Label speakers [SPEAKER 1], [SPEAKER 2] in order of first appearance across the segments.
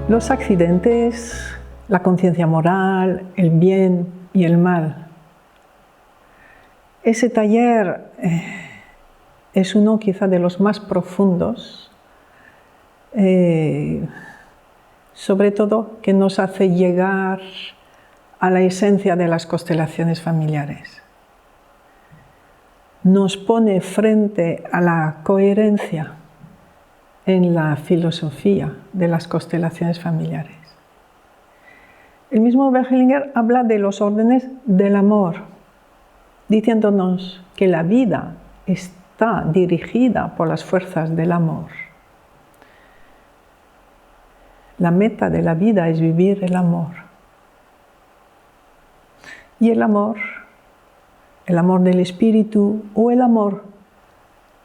[SPEAKER 1] Los accidentes, la conciencia moral, el bien y el mal. Ese taller es uno quizá de los más profundos, sobre todo que nos hace llegar a la esencia de las constelaciones familiares. Nos pone frente a la coherencia en la filosofía de las constelaciones familiares. El mismo Bert Hellinger habla de los órdenes del amor, diciéndonos que la vida está dirigida por las fuerzas del amor. La meta de la vida es vivir el amor. Y el amor del espíritu o el amor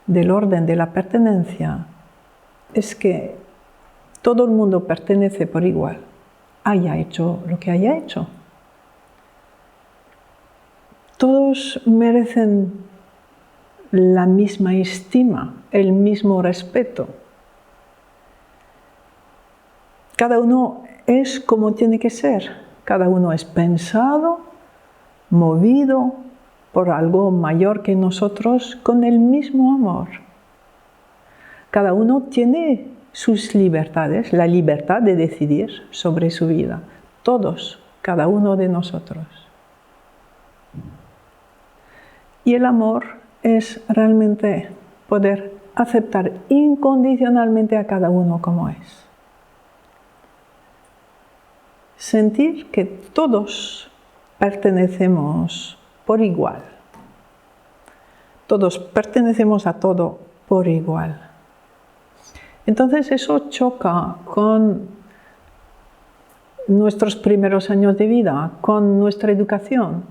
[SPEAKER 1] del orden de la pertenencia, es que todo el mundo pertenece por igual, haya hecho lo que haya hecho. Todos merecen la misma estima, el mismo respeto. Cada uno es como tiene que ser, cada uno es pensado, movido por algo mayor que nosotros con el mismo amor. Cada uno tiene sus libertades, la libertad de decidir sobre su vida. Todos, cada uno de nosotros. Y el amor es realmente poder aceptar incondicionalmente a cada uno como es. Sentir que todos pertenecemos por igual. Todos pertenecemos a todo por igual. Entonces eso choca con nuestros primeros años de vida, con nuestra educación.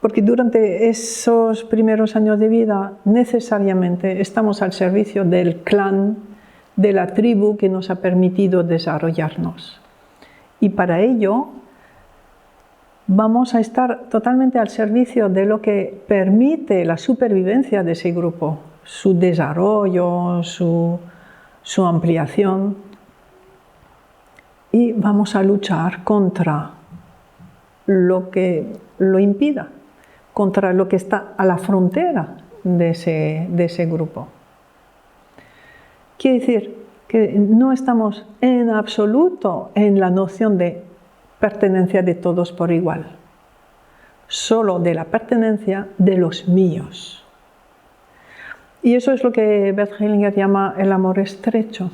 [SPEAKER 1] Porque durante esos primeros años de vida necesariamente estamos al servicio del clan, de la tribu que nos ha permitido desarrollarnos. Y para ello vamos a estar totalmente al servicio de lo que permite la supervivencia de ese grupo, su desarrollo, su ampliación. Y vamos a luchar contra lo que lo impida, contra lo que está a la frontera de ese grupo. Quiere decir que no estamos en absoluto en la noción de pertenencia de todos por igual, solo de la pertenencia de los míos. Y eso es lo que Bert Hellinger llama el amor estrecho.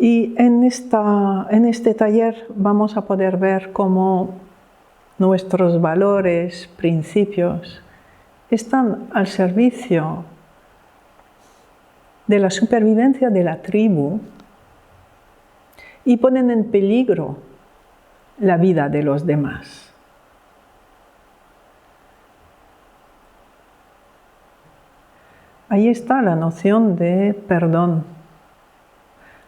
[SPEAKER 1] Y en este taller vamos a poder ver cómo nuestros valores, principios, están al servicio de la supervivencia de la tribu y ponen en peligro la vida de los demás. Ahí está la noción de perdón.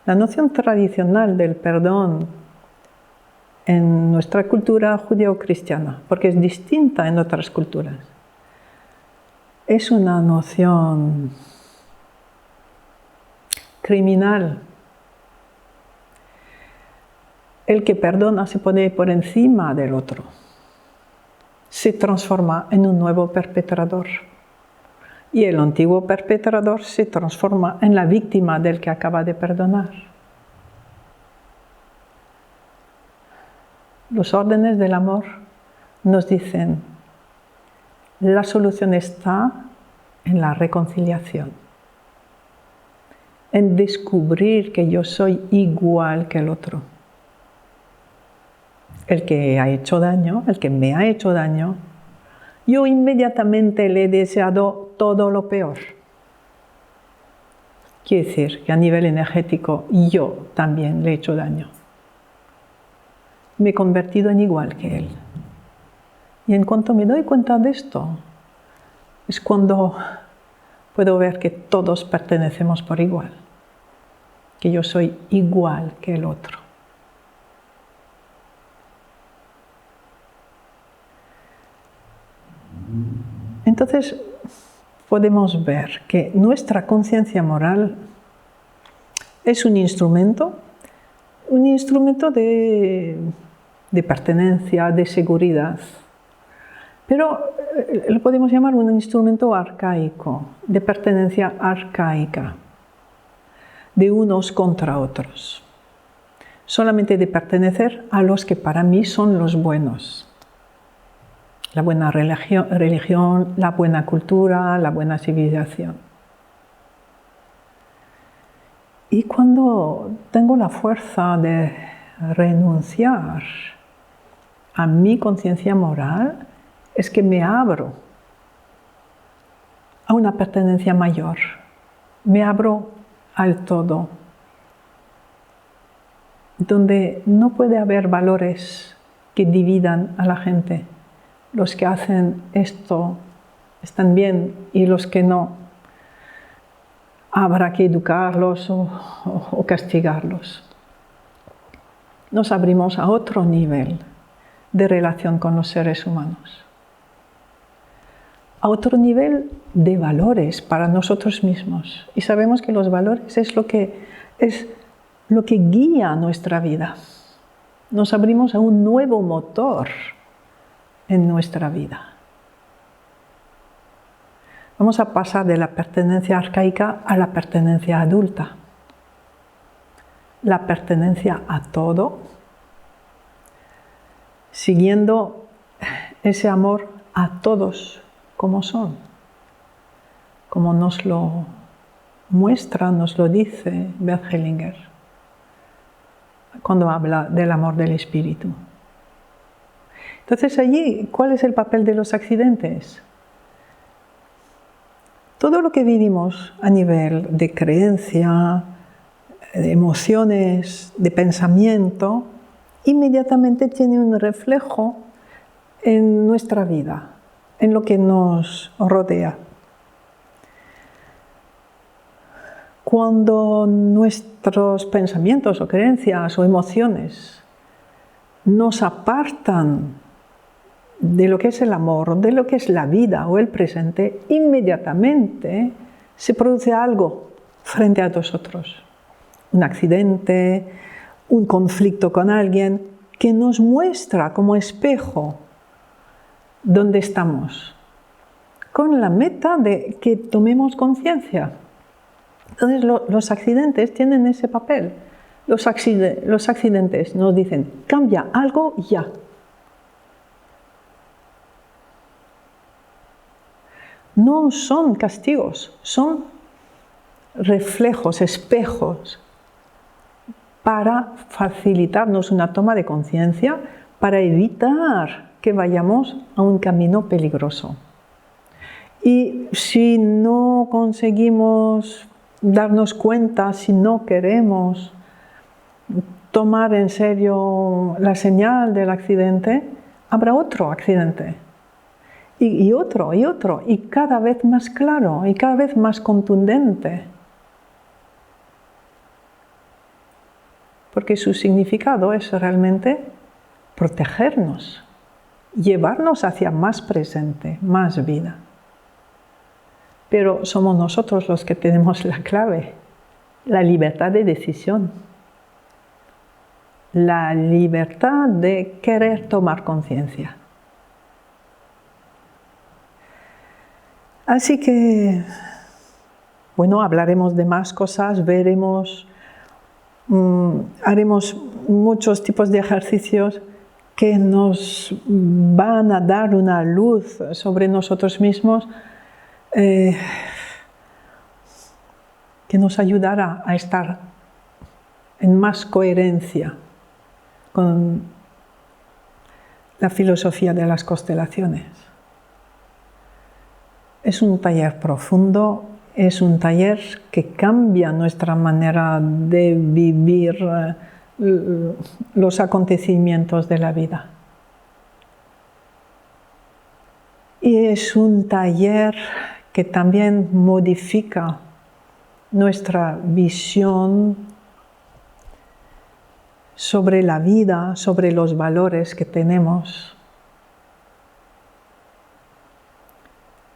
[SPEAKER 1] La noción tradicional del perdón en nuestra cultura judeo-cristiana, porque es distinta en otras culturas, es una noción criminal. El que perdona se pone por encima del otro, se transforma en un nuevo perpetrador. Y el antiguo perpetrador se transforma en la víctima del que acaba de perdonar. Los órdenes del amor nos dicen, la solución está en la reconciliación, en descubrir que yo soy igual que el otro. El que ha hecho daño, el que me ha hecho daño, yo inmediatamente le he deseado todo lo peor. Quiere decir que a nivel energético yo también le he hecho daño. Me he convertido en igual que él. Y en cuanto me doy cuenta de esto, es cuando puedo ver que todos pertenecemos por igual, que yo soy igual que el otro. Entonces, podemos ver que nuestra conciencia moral es un instrumento de pertenencia, de seguridad. Pero lo podemos llamar un instrumento arcaico, de pertenencia arcaica, de unos contra otros. Solamente de pertenecer a los que para mí son los buenos. La buena religión, la buena cultura, la buena civilización. Y cuando tengo la fuerza de renunciar a mi conciencia moral, es que me abro a una pertenencia mayor, me abro al todo, donde no puede haber valores que dividan a la gente. Los que hacen esto están bien y los que no, habrá que educarlos o castigarlos. Nos abrimos a otro nivel de relación con los seres humanos, a otro nivel de valores para nosotros mismos. Y sabemos que los valores es lo que guía nuestra vida. Nos abrimos a un nuevo motor en nuestra vida. Vamos a pasar de la pertenencia arcaica a la pertenencia adulta. La pertenencia a todo, siguiendo ese amor a todos como son, como nos lo muestra, nos lo dice Bert Hellinger cuando habla del amor del espíritu. Entonces allí, ¿cuál es el papel de los accidentes? Todo lo que vivimos a nivel de creencia, de emociones, de pensamiento, inmediatamente tiene un reflejo en nuestra vida, en lo que nos rodea. Cuando nuestros pensamientos o creencias o emociones nos apartan de lo que es el amor, de lo que es la vida o el presente, inmediatamente se produce algo frente a nosotros. Un accidente, un conflicto con alguien que nos muestra como espejo dónde estamos, con la meta de que tomemos conciencia. Entonces los accidentes tienen ese papel. Los accidentes nos dicen, cambia algo ya. No son castigos, son reflejos, espejos, para facilitarnos una toma de conciencia, para evitar que vayamos a un camino peligroso. Y si no conseguimos darnos cuenta, si no queremos tomar en serio la señal del accidente, habrá otro accidente. Y otro, y cada vez más claro, y cada vez más contundente. Porque su significado es realmente protegernos, llevarnos hacia más presente, más vida. Pero somos nosotros los que tenemos la clave, la libertad de decisión, la libertad de querer tomar conciencia. Así que, bueno, hablaremos de más cosas, veremos, haremos muchos tipos de ejercicios que nos van a dar una luz sobre nosotros mismos, que nos ayudará a estar en más coherencia con la filosofía de las constelaciones. Es un taller profundo, es un taller que cambia nuestra manera de vivir los acontecimientos de la vida. Y es un taller que también modifica nuestra visión sobre la vida, sobre los valores que tenemos.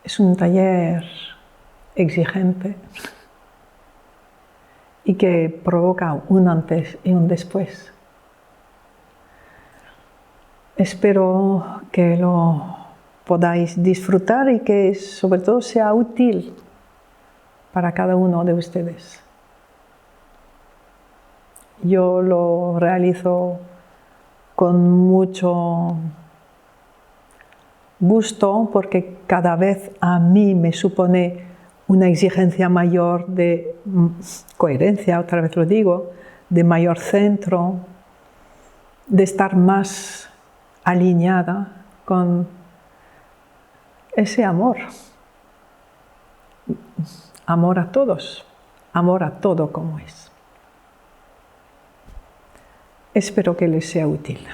[SPEAKER 1] Es un taller exigente y que provoca un antes y un después. Espero que lo podáis disfrutar y que sobre todo sea útil para cada uno de ustedes. Yo lo realizo con mucho gusto porque cada vez a mí me supone una exigencia mayor de coherencia, otra vez lo digo, de mayor centro, de estar más alineada con ese amor. Amor a todos, amor a todo como es. Espero que les sea útil.